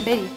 Betty,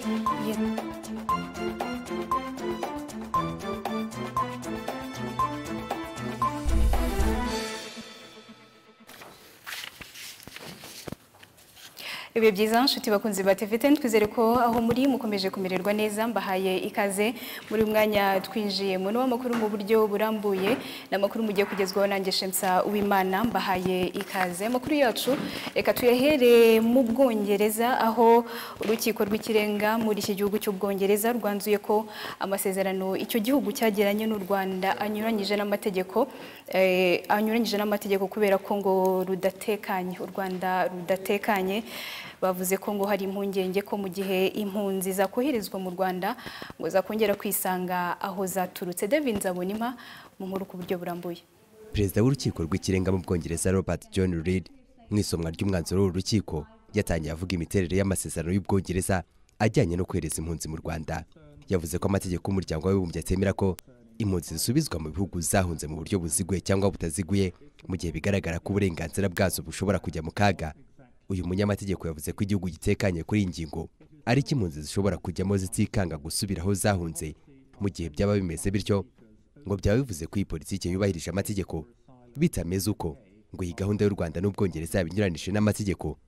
Ibi byiza nshuti bakunzi ba TV10 twizere ko aho muri mukomeje kumererwa neza mbahaye ikaze muri mwanya twinjiye mu makuru mu buryo burambuye namakuru mugiye kugezwaho nanjye Shemsa Uwimana mbahaye ikaze amakuru yacu reka tuyahere mu Bwongereza aho urukiko rw'ikirenga muri iki gihugu cy'Ubwongereza rwanzuye ko amasezerano icyo gihugu cyagiranye n'u Rwanda anyuranyije n'amategeko kubera ko ngo rudatekanye u Rwanda rudatekanye bavuze ko ngo hari impungenge ko mu gihe impunzi zakoherezwa mu Rwanda ngo zakongera kwisanga aho zaturutse. David Nzabonimpa mu nkuru ku buryo burambuye. Perezida w'urukiko rw'ikirenga mu Bwongereza Robert John Reed mu isomwa ry'umwanzuro w'urukiko yatangiye avuga imiterere y'amasezerano y'Ubwongereza ajyanye no kohereza impunzi mu Rwanda. Yavuze ko amategeko y'umuryango w'abibumbye atemera ko impunzi zisubizwa mu bihugu zahunze mu buryo buziguye cyangwa butaziguye mu gihe bigaragara ko uburenganzira bwazo bushobora kujya mu kaga. Uyu munyamategeko yavuze ko igihugu gitekanye kuri ingingo ari impunzi zishobora kujyamo zitikanga gusubira aho zahunze mu gihe byaba bimeze bityo ngo byaba bivuze ko iyi politiki yubahirije amategeko bitameze uko ngo iyi gahunda y'u Rwanda n'Ubwongereza yabinyuranije n'amategeko.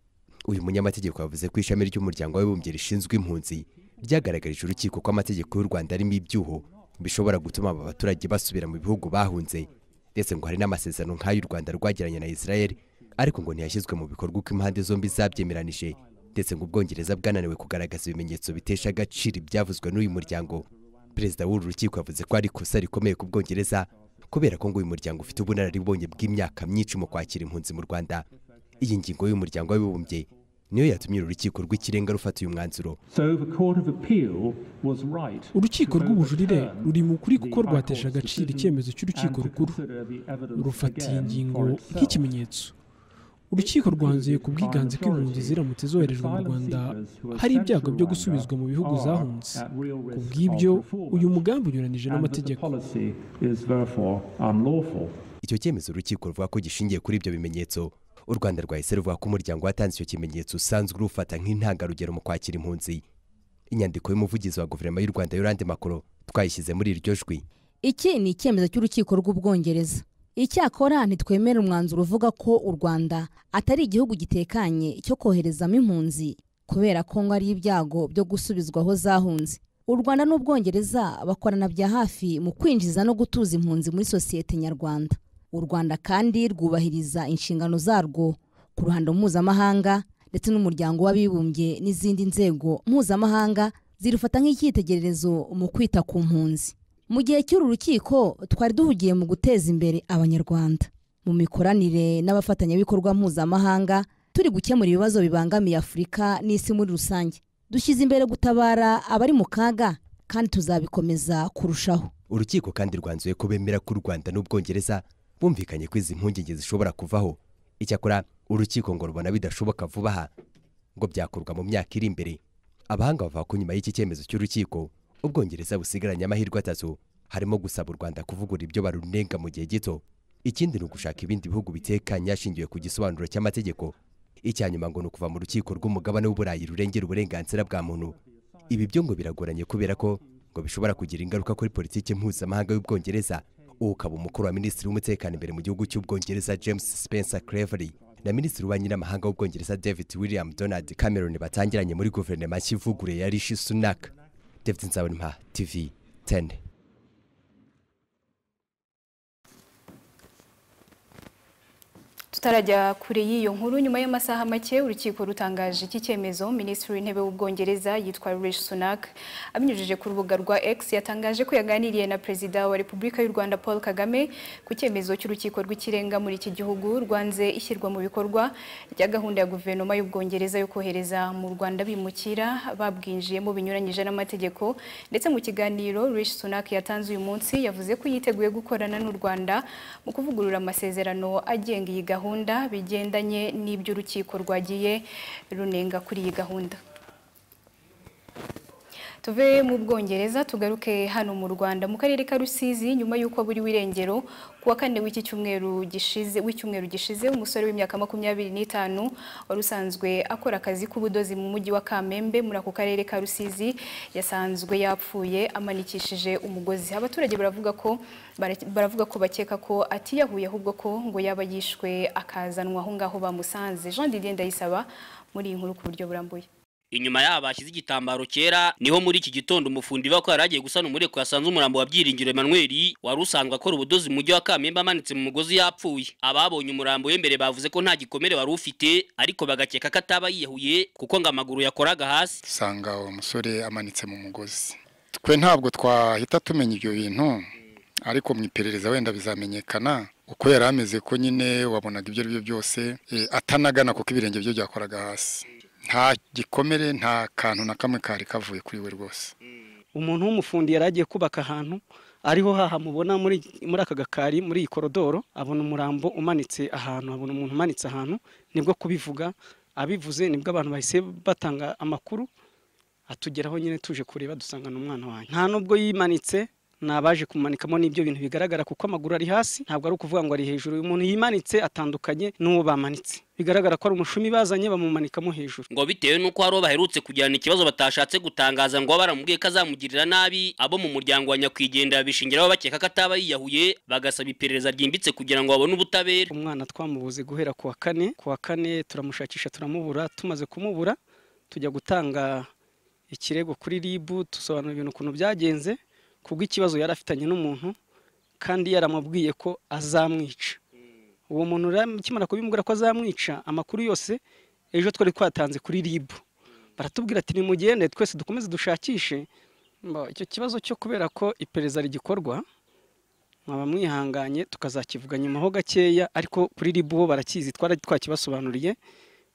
Uyu munyamategeko yavuze ko ishami ry'umuryango w'abibumbye rishinzwe impunzi byagaragarije urukiko ko amategeko y'u Rwanda arimo ibyuho bishobora gutuma aba baturage basubira mu bihugu bahunze ndetse ngo hari n'amasezerano nk'ayo u Rwanda rwagiranye na Israel ariko ngo ntiyashyizwe mu bikorwa uko impande zombi zabyemeranije ndetse ngo Ubwongereza bwananiwe kugaragaza ibimenyetso bitesha agaciro ibyavuzwe n'uyu muryango. Perezida w'uru rukiko yavuze ko ari ikosa rikomeye ku Bwongereza kubera ko ngo uyu muryango ufite ubunararibonye bw'imyaka myinshi mu kwakira impunzi mu Rwanda. Iyi ngingo y'uyu muryango w'abibumbye niyo yatumye urukiko rw'ikirenga rufata uyu mwanzuro. Urukiko rw'ubujurire ruri mu kuri kuko rwatesha agaciro icyemezo cy'urukiko rukuru rufatiye ingingo nk'ikimenyetso. Urukiko rwanzuye ku bwiganze kw'impunzi ziramutse zoherejwe mu Rwanda hari ibyago byo gusubizwa mu bihugu zahunze. Ku bw'ibyo uyu mugambi unyuranije n'amategeko. Icyo cyemezo urukiko ruvuga ko gishingiye kuri ibyo bimenyetso. U Rwanda rwahise ruvuga ko umuryango watanze icyo kimenyetso usanzwe rufata nk'intangarugero mu kwakira impunzi. Inyandiko y'umuvugizi wa guverinoma y'u Rwanda Amakuru twayishyize muri iryo jwi. Iki ni icyemezo cy'urukiko rw'Ubwongereza. Icyakora ntitwemera umwanzuro uvuga ko u Rwanda atari igihugu gitekanye cyo koherezamo impunzi kubera ko ngo ari ibyago byo gusubizwa aho zahunze. U Rwanda n'Ubwongereza bakorana bya hafi mu kwinjiza no gutuza impunzi muri sosiyete nyarwanda. U Rwanda kandi rwubahiriza inshingano zarwo ku ruhando mpuzamahanga ndetse n'umuryango w'abibumbye n'izindi nzego mpuzamahanga zirufata nk'icyitegererezo mu kwita ku mpunzi. Mu gihe cy'uru rukiko twari duhugiye mu guteza imbere abanyarwanda mu mikoranire n'abafatanyabikorwa mpuzamahanga turi gukemura ibibazo bibangamiye Afurika n'isi muri rusange. Dushyize imbere gutabara abari mu kaga kandi tuzabikomeza kurushaho. Urukiko kandi rwanzuye ko bemera ko u Rwanda n'Ubwongereza bumvikanye ko izi mpungenge zishobora kuvaho. Icyakora urukiko ngo rubona bidashoboka vuba aha ngo byakorwa mu myaka iri imbere. Abahanga bavuga ko nyuma y'iki cyemezo cy'urukiko Ubwongereza busigaranye amahirwe atatu harimo gusaba u Rwanda kuvugura ibyo barunenga mu gihe gito. Ikindi ni ugushaka ibindi bihugu bitekanye hashingiwe ku gisobanuro cy'amategeko. Icyanyuma ngo ni ukuva mu rukiko rw'umugabane w'Uburayi rurengera uburenganzira bwa muntu. Ibi byo ngo biragoranye kubera ko ngo bishobora kugira ingaruka kuri politiki mpuzamahanga y'Ubwongereza. Ukaba umukuru wa minisitiri w'umutekano imbere mu gihugu cy'Ubwongereza James Spencer Cleverly na minisitiri w'ububanyi n'amahanga w'Ubwongereza David William Donald Cameron batangiranye muri guverinoma cy'ivuguruye ya Rishi Sunak. David Nzabonimpa, TV10. Tutarajya kure y'iyo nkuru nyuma y'amasaha make urukiko rutangaje iki cyemezo. Minisitiri w'intebe w'Ubwongereza yitwa Rishi Sunak abinyujije ku rubuga rwa X yatangaje ko yaganiriye na Perezida wa Repubulika y'u Rwanda Paul Kagame ku cyemezo cy'urukiko rw'ikirenga muri iki gihugu rwanze ishyirwa mu bikorwa rya gahunda ya guverinoma y'Ubwongereza yo kohereza mu Rwanda bimukira babwinjiyemo binyuranyije n'amategeko. Ndetse mu kiganiro Rishi Sunak yatanze uyu munsi yavuze ko yiteguye gukorana n'u Rwanda mu kuvugurura amasezerano agenga iyi gahunda bigendanye n'ibyo urukiko rwagiye runenga kuri iyi gahunda. Tuve mu Bwongereza tugaruke hano mu Rwanda mu karere ka Rusizi nyuma yuko buri wirengero kuwa kane w'icyumweru gishize umusore w'imyaka 25 warusanzwe akora akazi k'ubudozi mu mujyi wa Kamembe muri ako karere ka Rusizi yasanzwe yapfuye amanikishije umugozi. Abaturage baravuga ko bakeka ko atiyahuye ahubwo ko ngo yaba yishwe akazanwa aho ngaho bamusanze. Jean Didier Ndayisaba muri iyi nkuru ku buryo burambuye. Inyuma yabo bashyize igitambaro cyera niho muri iki gitondo umufundi bako yaragiye gusana umureko yasanze umurambo wa Byiringiro Emmanuel wari usanzwe akora ubudozi mu mujyi wa Kamembe amanitse mu mugozi yapfuye. Ababonye umurambo w'imbere bavuze ko nta gikomere wari ufite ariko bagakeka ko ataba yiyahuye kuko ngo amaguru yakoraga hasi. Sanga uwo musore amanitse mu mugozi. Twe ntabwo twahita tumenya ibyo bintu ariko mu iperereza wenda bizamenyekana uko yari ameze ko nyine wabonaga ibyo ari byo byose atanagana kuko ibirenge byo byakoraga hasi. Nta gikomere nta kantu na kamwe kari kavuye kuri we rwose. Umuntu w'umufundi yaragiye kubaka ahantu ariho haha mubona muri aka gakari muri iyi korodoro abona umurambo umanitse ahantu abona umuntu umanitse ahantu nibwo kubivuga abivuze nibwo abantu bahise batanga amakuru atugeraho nyine tuje kureba dusangana umwana wanyu. Nta nubwo yimanitse nabaje kumanikamo n'ibyo bintu bigaragara kuko amaguru ari hasi ntabwo ari ukuvuga ngo ari hejuru. Umuntu yimanitse atandukanye n'uwo bamanitse bigaragara ko ari umushumi bazanye bamumanikamo hejuru. Ngo bitewe nuko haro baherutse kugirana ikibazo batashatse gutangaza ngo baramubwiye ko azamugirira nabi abo mu muryango wa nyakwigendera bishingiraho bakeka ko ataba yiyahuye bagasaba iperereza ryimbitse kugira ngo babone ubutabera. Umwana twamubuze guhera kuwa kane turamushakisha turamubura. Tumaze kumubura tujya gutanga ikirego kuri RIB tusobanura ibintu ukuntu byagenze kubwo ikibazo yarafitanye n'umuntu kandi yaramubwiye ko azamwica. Uwo muntu kimara kubimubwira ko azamwica amakuru yose ejo twari twatanze kuri RIB baratubwira ati nimugende twese dukomeze dushakishe. Icyo kibazo cyo kubera ko iperereza rigikorwa mwaba mwihanganye tukazakivuga nyuma ho gakeya ariko kuri RIB bo barakizi twakibasobanuriye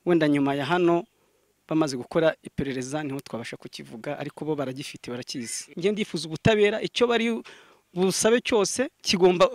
wenda nyuma ya hano bamaze gukora iperereza niho twabasha kukivuga ariko bo baragifite barakizi. Ngiye ndifuza ubutabera icyo bari busabe cyose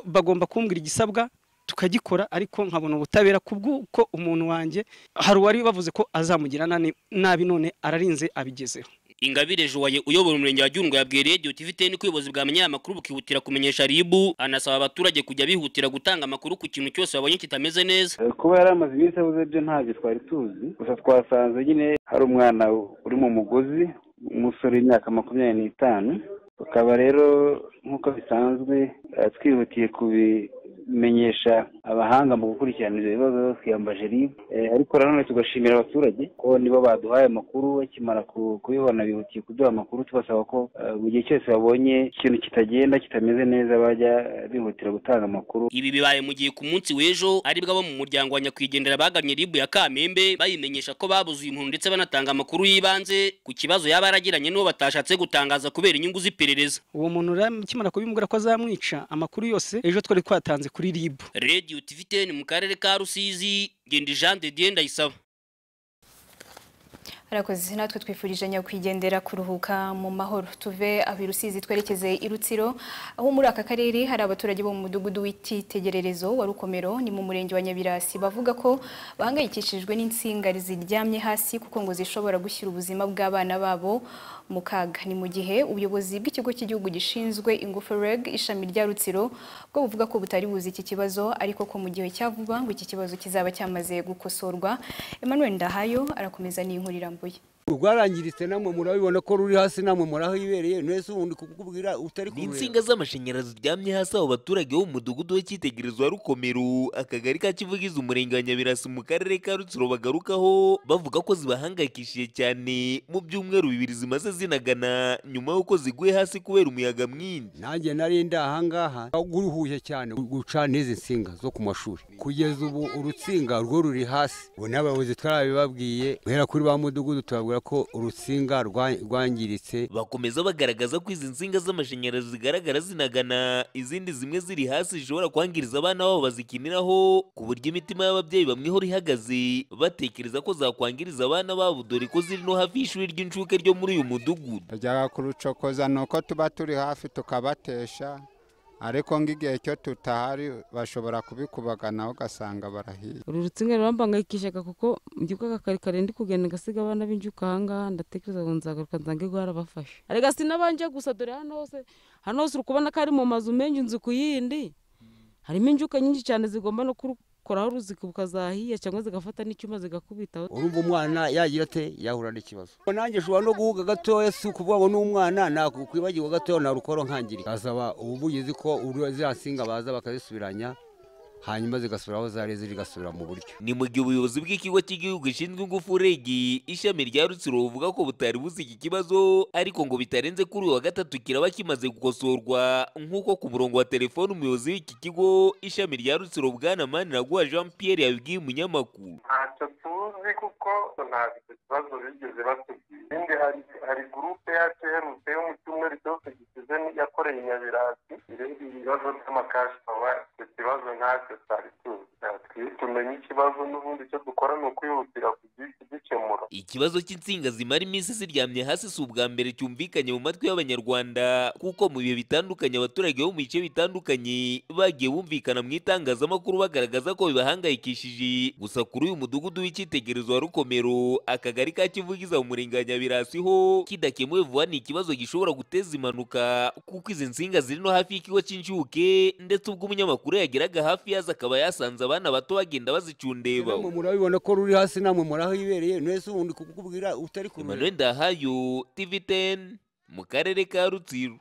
bagomba kumbwira igisabwa tukagikora ariko nkabona ubutabera kubwuko umuntu wanjye hari wari bavuze ko azamugira nabi none ararinze abigezeho. Ingabire Joye uyobora umurenge wa Gyungo yabwiye Radio TV10 ko ubuyobozi bwamenye amakuru bukihutira kumenyesha RIB anasaba abaturage kujya bihutira gutanga amakuru ku kintu cyose babonye kitameze neza. Kuba yari amaze iminsi abuze byo ntabyo twari tuzi gusa twasanze nyine hari umwana uri mu mugozi umusore w'imyaka 25 ukaba rero nk'uko bisanzwe twihutiye kubimenyesha abahanga mu gukurikirana ibyo bibazo twiyambaje RIB ariko nanone tugashimira abaturage ko nibo baduhaye amakuru bakimara kubibona bihutiye kuduha amakuru tubasaba ko mu gihe cyose babonye ikintu kitagenda kitameze neza bajya bihutira gutanga amakuru. Ibi bibaye mu gihe ku munsi w'ejo aribwo abo mu muryango wa nyakwigendera bagamye RIB ya Kamembe bayimenyesha ko babuze uyu muntu ndetse banatanga amakuru yibanze ku kibazo yaba yaragiranye n'uwo batashatse gutangaza kubera inyungu z'iperereza. Uwo muntu kimara kubimubwira ko azamwica amakuru yose ejo twari twatanze kuri RIB. Radio TV10 mu karere ka Rusizi Gendi Jean Didier Ndayisaba. Arakoze natwe twifurije nyakwigendera kuruhuka mu mahoro. Tuve Rusizi twerekeze i Rutsiro aho muri aka karere hari abaturage bo mu mudugudu w'ititegererezo wa Rukomero ni mu murenge wa Nyabirasi bavuga ko bahangayikishijwe n'insinga ziryamye hasi kuko ngo zishobora gushyira ubuzima bw'abana babo mu kaga. Ni mu gihe ubuyobozi bw'ikigo cy'igihugu gishinzwe ingufu REG ishami rya Rutsiro bwo buvuga ko butari buzi iki kibazo ariko ko mu gihe cyavuba ngo iki kibazo kizaba cyamaze gukosorwa. Emmanuel Ndahayo arakomeza n'inkuru irambuye. Rwarangiritse namwe murabibona ko ruri hasi namwe murahibereye nese ubundi kukubwira utari kureba. Insinga z'amashanyarazi ryamye hasi abo baturage bo mu mudugudu w'ikitegerezo wa Rukomero akagari ka Kivugiza umurenge wa Nyabirasi mu karere ka Rutsiro bagarukaho bavuga ko zibahangayikishije cyane mu byumweru 2 zimaze zinagana nyuma yuko ziguye hasi kubera umuyaga mwinshi. Nanjye nari ndahangaha guruhuye cyane gucana izi nsinga zo ku mashuri kugeza ubu urutsinga rwo ruri hasi. Bo n'abayobozi twarabibabwiye guhera kuri ba mudugudu tubabwira ko urutsinga rwangiritse. Bakomeza bagaragaza ko izi nsinga z'amashanyarazi zigaragara zinagana izindi zimwe ziri hasi zishobora kwangiriza abana babo bazikiniraho ku buryo imitima y'ababyeyi bamwe ihora ihagaze batekereza ko zakwangiriza abana babo dore ko ziri no hafi y'ishuri ry'incuke ryo muri uyu mudugudu. Bajyaga kurucokoza nuko tuba turi hafi tukabatesha ariko ng'igihe cyo tutahari bashobora kubikubagana ugasanga barahiye. Uru rutsinga rurambangayikishaga kuko mbyuka kare ndi kugenda ngasiga abana b'injuka ahangaha ndatekereza ngo nzagaruka nzange rwarabafashe. Arega sinabanje gusa dore hano hose uri kubona ko ari mu mazu menshi inzu ku yindi harimo injuka nyinshi cyane zigomba no koraho uruziko bukazahiya cyangwa zigafata n'icyuma zigakubita. Urumva umwana yagira ate yahura n'ikibazo. Nanjye shobora no guhuga gatoya si ukuvuga ngo n'umwana nakwibagirwa gatoya na rukoro nkangiri. Asaba ubuvugizi ko zirasinga baza bakazisubiranya hanyuma zigasubiraho zari zigasubira mu buryo. Ni mu gihe ubuyobozi bw'ikigo cy'igihugu gishinzwe ingufu REG ishami rya Rutsiro buvuga ko butari buzi iki kibazo ariko ngo bitarenze kuri uyu wa gatatu kiraba kimaze gukosorwa nk'uko ku murongo wa telefone umuyobozi w'iki kigo ishami rya Rutsiro Bwana Maniraguha Jean Pierre yabibwiye umunyamakuru. Ntacyo tuzi kuko ntabwo ikibazo bigeze batubwira. Indi hari gurupe yacu iherutse yo mu cyumweru cyose gishize yakoreye i Nyabirasi ibibazo by'amakashi pawa. Icyo kibazo ntacyo twari tuzi. Tumenye ikibazo n'ubundi icyo dukora ni ukwihutira kugikemura. Ikibazo cy'insinga zimara iminsi ziryamye hasi si ubwa mbere cyumvikanye mu matwi y'Abanyarwanda kuko mu bihe bitandukanye abaturage bo mu bice bitandukanye bagiye bumvikana mu itangazamakuru bagaragaza ko bibahangayikishije. Gusa kuri uyu mudugudu w'icyitegererezo wa Rukomero akagari ka Kivugiza mu murenge wa Nyabirasi ho kidakemuwe vuba ni ikibazo gishobora guteza impanuka kuko izi nsinga ziri no hafi y'ikigo cy'inshuke ndetse ubwo umunyamakuru yageraga hafi yaza akaba yasanze abana bato bagenda bazicundeba. Murabibona ko ruri hasi namwe muraho ibereye nese ubundi kukubwira utari ku Emmanuel Ndahayo TV10 mu karere ka Rutsiro.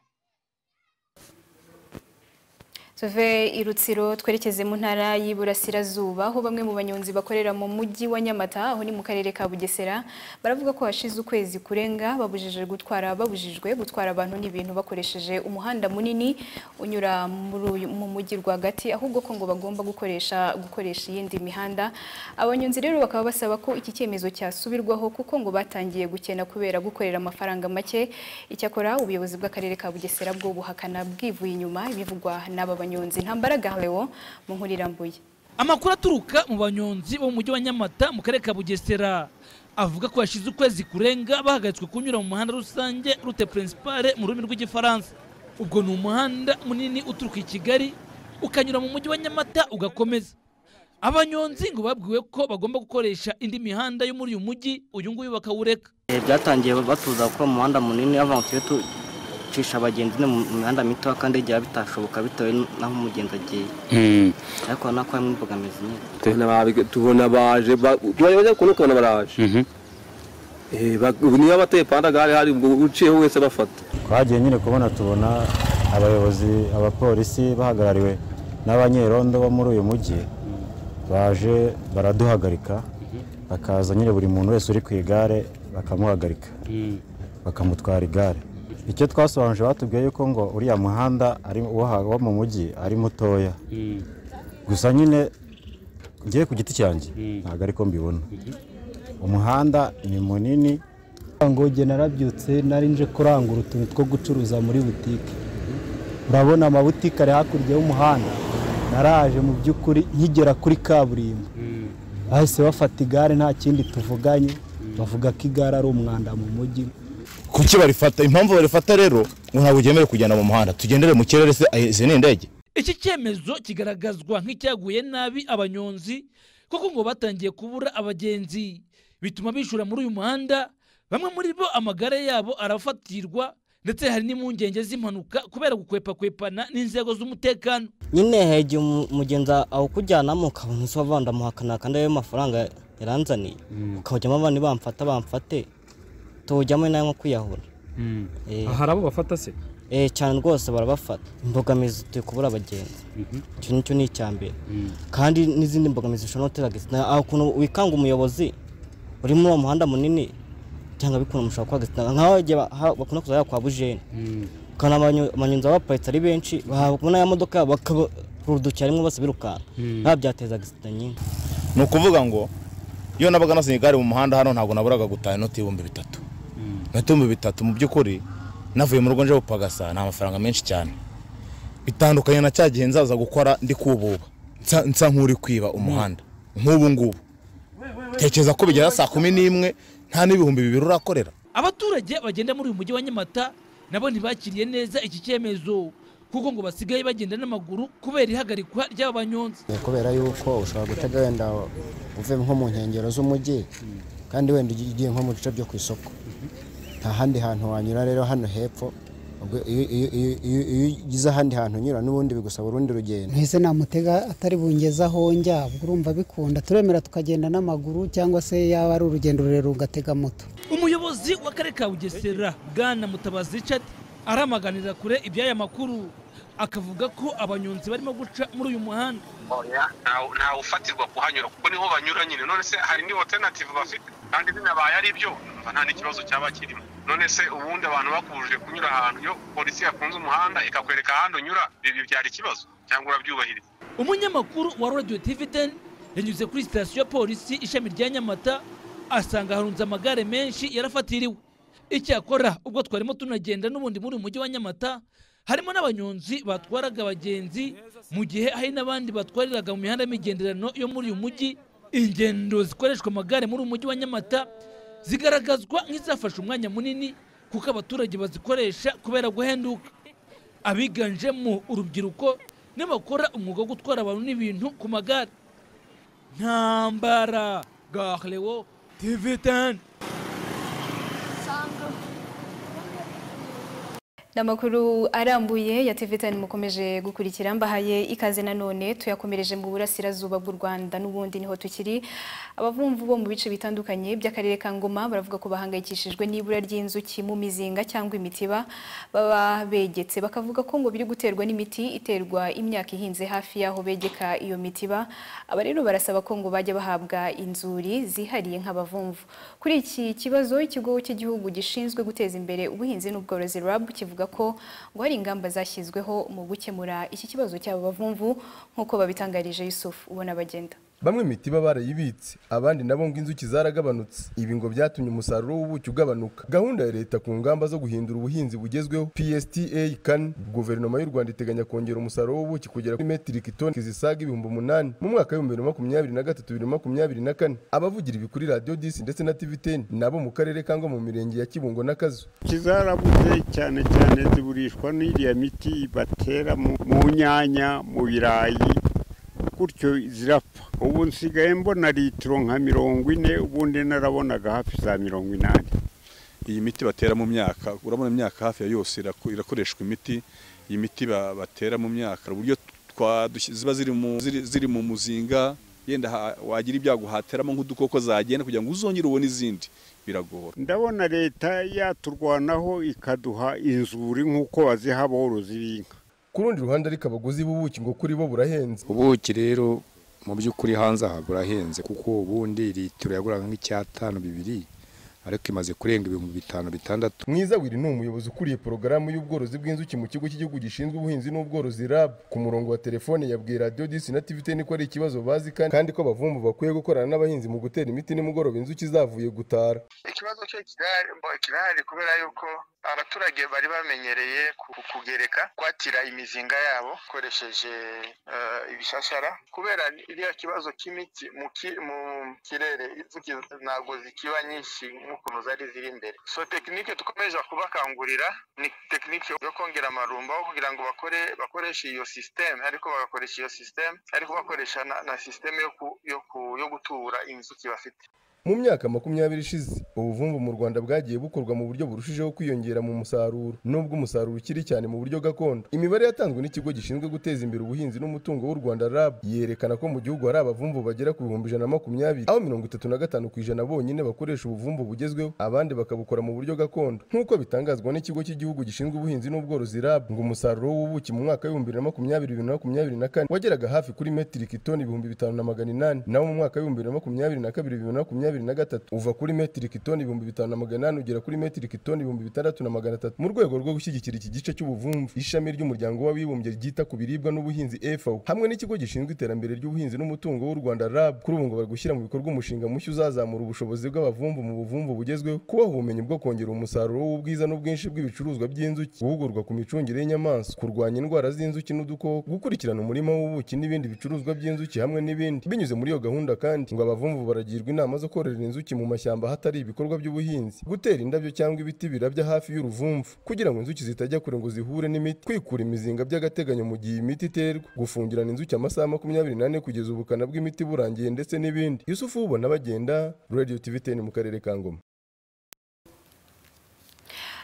Tuve i Rutsiro twerekeze mu ntara y'Iburasirazuba aho bamwe mu banyonzi bakorera mu mujyi wa Nyamata aho ni mu karere ka Bugesera baravuga ko hashize ukwezi kurenga babujijwe gutwara abantu n'ibintu bakoresheje umuhanda munini unyura mu mujyi rwagati ahubwo ko ngo bagomba gukoresha iyindi mihanda. Abanyonzi rero bakaba basaba ko iki cyemezo cyasubirwaho kuko ngo batangiye gukena kubera gukorera amafaranga make. Icyakora ubuyobozi bw'akarere ka Bugesera bwo buhakana bwivuye inyuma ibivugwa n'aba banyonzi. Ntambaraga Leo mu nkuru irambuye. Amakuru aturuka mu banyonzi bo mu mujyi wa Nyamata mu karere ka Bugesera avuga ko hashize ukwezi kurenga bahagaritswe kunyura mu muhanda rusange route principale mu rurimi rw'igifaransa. Ubwo ni umuhanda munini uturuka i Kigali ukanyura mu mujyi wa Nyamata ugakomeza. Abanyonzi ngo babwiwe ko bagomba gukoresha indi mihanda yo muri uyu mujyi uyu nguyu bakawureka. Byatangiye batuza gukora umuhanda munini avantuye cisha abagenzi mu mihanda mito kandi igihe bitashoboka bitewe naho umugenzi agiye. Ariko nako hamwe imbogamizi nyine. Tubona baje tubayoboye kuno kana baraje. Niyo bateye pandagare hari uciyeho wese bafata. Twagiye nyine tubona abayobozi abapolisi bahagarariwe n'abanyerondo bo muri uyu mujyi baje baraduhagarika bakaza nyine buri muntu wese uri ku igare bakamuhagarika bakamutwara igare. Icyo twasobanuje batubwiye yuko ngo uriya muhanda ari wo mu mujyi ari mutoya. Gusa nyine ngiye ku giti cyanjye ntabwo ariko mbibona. Umuhanda ni munini. Ngo nge narabyutse nari nje kurangura utuntu two gucuruza muri butike. Urabona amabutike ari hakurya y'umuhanda. Naraje mu by'ukuri nkigera kuri kaburimbo. Bahise bafata igare nta kindi tuvuganye bavuga ko igare ari umwanda mu mujyi. Kuki barifata? Impamvu barifata rero ngo ntabwo ugemerewe kugenda mu muhanda, tugendere mu kirere se izi ni indege. Iki cyemezo kigaragazwa nk'icyaguye nabi abanyonzi kuko ngo batangiye kubura abagenzi bituma bishura muri uyu muhanda. Bamwe muri bo amagare yabo arafatirwa ndetse hari n'impungenge z'impanuka kubera gukwepakwepana n'inzego z'umutekano. Nyine hege umugenzi aho kujyanamo ukabona se bavanda muhakana kandi ayo mafaranga yaranzaniye ukajyamo abandi bamfate tujyamo nayo nko kwiyahura. Hari abo bafata se? Cyane rwose barabafata. Imbogamizi turi kubura abagenzi. Icyo ni icyambere. Kandi n'izindi mbogamizi zishobora gutera gisina aho kuno wikanga umuyobozi uri muri umuhanda munini cyangwa bikuna mushaka kwagisina nkaho bakuna kuzaya kwa bujene. Kana abanyonzi abaparitse ari benshi babona ya modoka bakaburdukira rimwe bose birukana. Babyateza gisina nyine. Ni ukuvuga ngo iyo nabaga nasinye igare mu muhanda hano ntabwo naburaga gutaha inoti y'ibihumbi 3. Ibihumbi 3 mu by'ukuri navuye mu rugo nje gupagasa nta mafaranga menshi cyane. Bitandukanye na cyagihe nzaza gukora ndi kububa nsa nkuri kwiba umuhanda nk'ubu ngubu. Tekeza ko bigera saa 11 nta n'ibihumbi 2 urakorera. Abaturage bagenda muri uyu mujyi wa Nyamata nabo ntibakiriye neza iki cyemezo kuko ngo basigaye bagenda n'amaguru kubera ihagarikwa ry'aba banyonzi. Kubera yuko ushobora gutega wenda uve nko mu nkengero z'umujyi kandi wenda ugiye nko mu bice byo ku isoko, nta handi hantu wanyura. Rero hano hepfo iyo ugize ahandi hantu unyura n'ubundi bigusaba urundi rugendo. Ntese namutega atari bungeza aho njya, urumva bikunda turemera tukagenda n'amaguru, cyangwa se yaba ari urugendo rurerure ugatega moto. Umuyobozi w'akarere ka Bugesera Bwana Mutabazi Richard aramaganira kure iby'aya makuru, akavuga ko abanyonzi barimo guca muri uyu muhanda. Nta ufatirwa kuhanyura kuko niho banyura nyine. None se hari ni alternative bafite kandi binabaye ari byo nta n'ikibazo cyaba kirimo. None se ubundi abantu bakubujije kunyura ahantu, yo polisi yafunze umuhanda ikakwereka ahandi unyura, ibi byari ikibazo cyangwa urabyubahiriza? Umunyamakuru wa Radio TV 10 yanyuze kuri sitasiyo ya polisi ishami rya Nyamata, asanga harunze amagare menshi yarafatiriwe. Icyakora ubwo twarimo tunagenda n'ubundi muri umujyi wa Nyamata, harimo n'abanyonzi batwaraga abagenzi mu gihe hari n'abandi batwariraga mu mihanda y'imigenderano yo muri uyu mujyi. Ingendo zikoreshwa amagare muri umujyi wa Nyamata zigaragazwa nk'izafashe umwanya munini kuko abaturage bazikoresha kubera guhenduka. Abiganjemo urubyiruko n'abakora umwuga wo gutwara abantu n'ibintu ku magare. Ntambara Gahlewo TV 10. Amakuru arambuye ya TV 10 mukomeje gukurikira, mbahaye ikaze nanone tuyakomereje mu burasirazuba bw'u Rwanda. N'ubundi niho tukiri. Abavumvu bo mu bice bitandukanye by'akarere ka Ngoma baravuga ko bahangayikishijwe n'ibura ry'inzuki mu mizinga cyangwa imitiba baba begetse, bakavuga ko ngo biri guterwa n'imiti iterwa imyaka ihinze hafi yaho begeka iyo mitiba. Aba rero barasaba ko ngo bajya bahabwa inzuri zihariye nk'abavumvu. Kuri iki kibazo, ikigo cy'igihugu gishinzwe guteza imbere ubuhinzi n'ubworozi RAB kivuga ko ngo hari ingamba zashyizweho mu gukemura iki kibazo cy'abo bavumvu nk'uko babitangarije Yusuf ubona bagenda. Bamwe imitiba barayibitse, abandi nabo ngo inzuki zaragabanutse. Ibi ngo byatumye umusaruro w'ubuki ugabanuka. Gahunda ya leta ku ngamba zo guhindura ubuhinzi bugezweho PSTA kan guverinoma y'u Rwanda iteganya kongera umusaruro w'ubuki kugera kuri metric toni zisaga 8,000 mu mwaka wa 2023-2024. Abavugira ibi kuri Radio 10 ndetse na TV 10 nabo mu karere kangwa mu mirenge ya Kibungo na Kazu. Kizarabuze cyane ziburishwa n'iriya miti batera mu nyanya, mu birayi, gutyo zirapfa. Ubu nsigaye mbona litiro nka 40, ubundi narabonaga hafi za 80. Iyi miti batera mu myaka, urabona imyaka hafi ya yose irakoreshwa imiti. Iyi miti batera mu myaka uburyo ziba ziri mu muzinga, yenda wagira ibyago hateramo nk'udukoko zagenda kugira ngo uzongere ubone izindi, biragora. Ndabona leta yaturwanaho ikaduha inzuri nk'uko baziha aborozi b'inka. Ku rundi ruhande ariko abaguzi b'ubuki ngo kuri bo burahenze. Ubuki rero mu by'ukuri hanze aha burahenze kuko ubundi litiro yaguraga nk'icyatanu 2, ariko imaze kurenga 5,000-6,000. Mwiza Wiri ni umuyobozi ukuriye porogaramu y'ubworozi bw'inzuki mu kigo cy'igihugu gishinzwe ubuhinzi n'ubworozi RAB. Ku murongo wa telefone yabwiye Radio 10 na TV 10 ko ari ikibazo bazi kandi ko abavumvu bakwiye gukorana n'abahinzi mu gutera imiti nimugoroba inzuki zavuye gutara. Ikibazo cyo kirahari kubera yuko abaturage bari bamenyereye kugereka kwatira imizinga yabo koresheje ibishashara, kubera iriya kibazo cy'imiti mu kirere inzuki ntabwo zikiba nyinshi nk'ukuntu zari ziri imbere. So tekinike tukomeje kubakangurira ni tekinike yo kongera amarumba kugira ngo bakoreshe iyo system, ariko bagakoresha iyo system ariko bakoresha na system yo gutubura inzuki bafite. Mu myaka 20 ishize ubuvumvu mu Rwanda bwagiye bukorwa mu buryo burushijeho kwiyongera mu musaruro, nubwo umusaruro ukiri cyane mu buryo gakondo. Imibare yatanzwe n'ikigo gishinzwe guteza imbere ubuhinzi n'umutungo w'u Rwanda RAB yerekana ko mu gihugu hari abavumvu bagera ku 120,000, aho 35% bonyine bakoresha ubuvumvu bugezweho, abandi bakabukora mu buryo gakondo. Nk'uko bitangazwa n'ikigo cy'igihugu gishinzwe ubuhinzi n'ubworozi RAB, ngo umusaruro w'ubuki mu mwaka wa 2020-2024 wageraga hafi kuri metric toni 5,800, naho mu mwaka wa 2022-2023 uva kuri metric toni 5,800 ugera kuri metric toni 6,300. Mu rwego rwo gushyigikira iki gice cy'ubuvumvu, ishami ry'umuryango w'abibumbye ryita ku biribwa n'ubuhinzi FAO hamwe n'ikigo gishinzwe iterambere ry'ubuhinzi n'umutungo w'u Rwanda RAB kuri ubu ngo bari gushyira mu bikorwa umushinga mushya uzazamura ubushobozi bw'abavumvu mu buvumvu bugezweho, kubaha ubumenyi bwo kongera umusaruro w'ubwiza n'ubwinshi bw'ibicuruzwa by'inzuki, guhugurwa ku micungire y'inyamaswa, kurwanya indwara z'inzuki n'udukoko, gukurikirana umurima w'ubuki n'ibindi bicuruzwa by'inzuki hamwe n'ibindi. Binyuze muri iyo gahunda kandi ngo abavumvu baragirwa inama zo kororera inzuki mu mashyamba hatari ibikorwa by'ubuhinzi, gutera indabyo cyangwa ibiti birabya hafi y'uruvumvu kugira ngo inzuki zitajya kure ngo zihure n'imiti, kwikura imizinga by'agateganyo mu gihe imiti iterwa, gufungirana inzuki amasaha 24 kugeza ubukana bw'imiti burangiye ndetse n'ibindi. Yusufu ubona bagenda, Radio TV 10 mu karere ka Ngoma.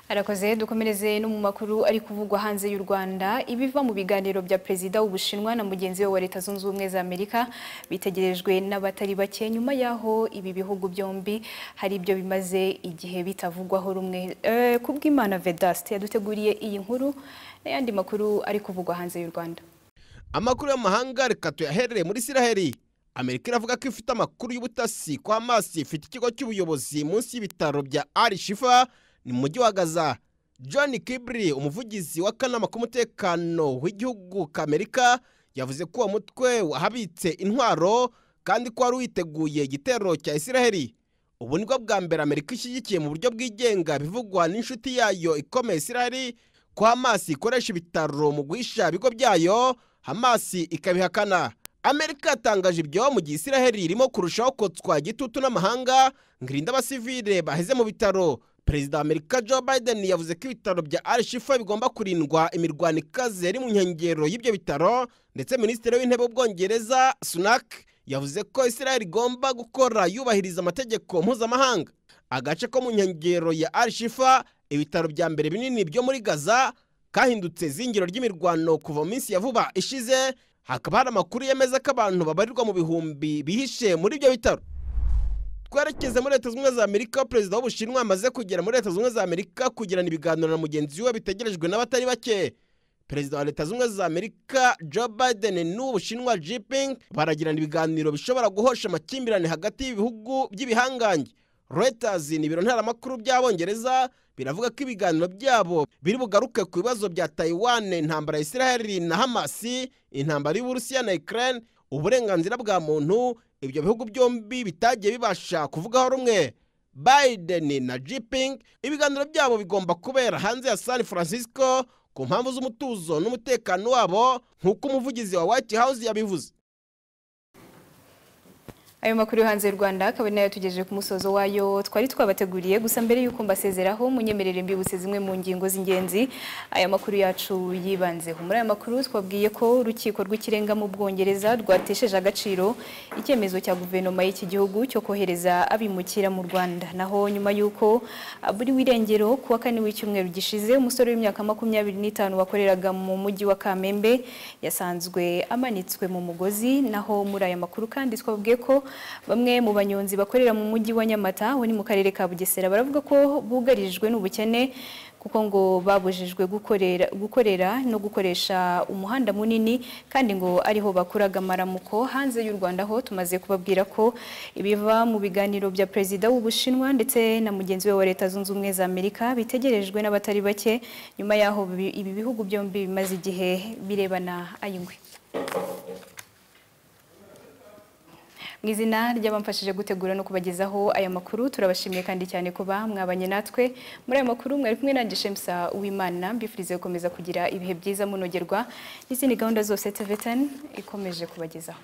Arakoze. Dukomereze no mu makuru ari kuvugwa hanze y'u Rwanda. Ibiva mu biganiro bya Perezida w'Ubushinwa na mugenzi we wa Leta Zunze Ubumwe za Amerika bitegerejwe n'abatari bake nyuma yaho ibi bihugu byombi hari ibyo bimaze igihe bitavugwaho rumwe. Kubw'Imana Vedaste yaduteguriye iyi nkuru n'ayandi makuru ari kuvugwa hanze y'u Rwanda. Amakuru y'amahanga reka tuyaherere muri Isiraheli. Amerika iravuga ko ifite amakuru y'ubutasi ko Hamas ifite ikigo cy'ubuyobozi munsi y'ibitaro bya Al-Shifa ni mu mujyi wa Gaza. John Kirby, umuvugizi w'akanama k'umutekano w'igihugu k'Amerika, yavuze ko uwo mutwe wahabitse intwaro kandi ko wari witeguye igitero cya Isiraheli. Ubu nibwo bwa mbere Amerika ishyigikiye mu buryo bw'igenga bivugwa n'inshuti yayo ikomeye Isiraheli ko Hamas ikoresha ibitaro mu guhisha ibigo byayo, Hamas ikabihakana. Amerika yatangaje ibyo mu gihe Isiraheli irimo kurushaho kotswa igitutu n'amahanga ngirinda abasivile baheze mu bitaro. Perezida wa Amerika Joe Biden yavuze ko ibitaro bya Al-Shifa bigomba kurindwa imirwano ikaze yari mu nkengero y'ibyo bitaro, ndetse Minisitiri w'Intebe w'Ubwongereza Sunak yavuze ko Israel igomba gukora yubahiriza amategeko mpuzamahanga. Agace ko mu nkengero ya Al-Shifa, ibitaro bya mbere binini byo muri Gaza, kahindutse zingiro ry'imirwano kuva mu minsi ya vuba ishize. Hakaba hari amakuru yemeza ko abantu babarirwa mu bihumbi bihishe muri ibyo bitaro. Twerekeze muri Leta Zunze Ubumwe za Amerika. Perezida w'Ubushinwa amaze kugera muri Leta Zunze Ubumwe za Amerika kugirana ibiganiro na mugenzi we bitegerejwe n'abatari bake. Perezida wa Leta Zunze Ubumwe za Amerika Joe Biden n'Ubushinwa Xi Jinping baragirana ibiganiro bishobora guhosha amakimbirane hagati y'ibihugu by'ibihangange. Reuters ni ibiro ntaramakuru by'Abongereza biravuga ko ibiganiro byabo biri bugaruke ku bibazo bya Taiwan, intambara ya Israel na Hamas, intambara y'Uburusiya na Ukraine, uburenganzira bwa muntu. Ibyo bihugu byombi bitagiye bibasha kuvugaho rumwe. Biden na Xi Jinping ibiganiro byabo bigomba kubera hanze ya San Francisco ku mpamvu z'umutuzo n'umutekano wabo, nk'uko umuvugizi wa White House yabivuze. Ayo makuru hanze y'u Rwanda akaba nayo tugejeje ku musozo wayo twari twabateguriye. Gusa mbere y'uko mbasezeraho munyemerere mbibutse zimwe mu ngingo z'ingenzi aya makuru yacu yibanzeho. Muri aya makuru twabwiye ko urukiko rw'ikirenga mu Bwongereza rwatesheje agaciro icyemezo cya guverinoma y'iki gihugu cyo kohereza abimukira mu Rwanda. Naho nyuma y'uko buri wirengero kuwa kane w'icyumweru gishize umusore w'imyaka 25 wakoreraga mu mujyi wa Kamembe yasanzwe amanitswe mu mugozi. Naho muri aya makuru kandi twabwiye ko bamwe mu banyonzi bakorera mu mujyi wa Nyamata ho ni mu karere ka Bugesera baravuga ko bugarijwe n'ubukene kuko ngo babujijwe gukorera no gukoresha umuhanda munini kandi ngo ariho bakuraga amaramuko. Hanze y'u Rwanda ho tumaze kubabwira ko ibiva mu biganiro bya Perezida w'Ubushinwa ndetse na mugenzi we wa Leta Zunze Ubumwe za Amerika bitegerejwe n'abatari bake nyuma yaho ibi bihugu byombi bimaze igihe birebana ayingwe. Mwizina ry'abamfashije gutegura no kubagezaho aya makuru turabashimiye kandi cyane kuba mwabanye natwe muri aya makuru. Mwari kumwe na Shemsa Uwimana, mbifurize gukomeza kugira ibihe byiza munogerwa n'izindi gahunda zose TV10 ikomeje kubagezaho.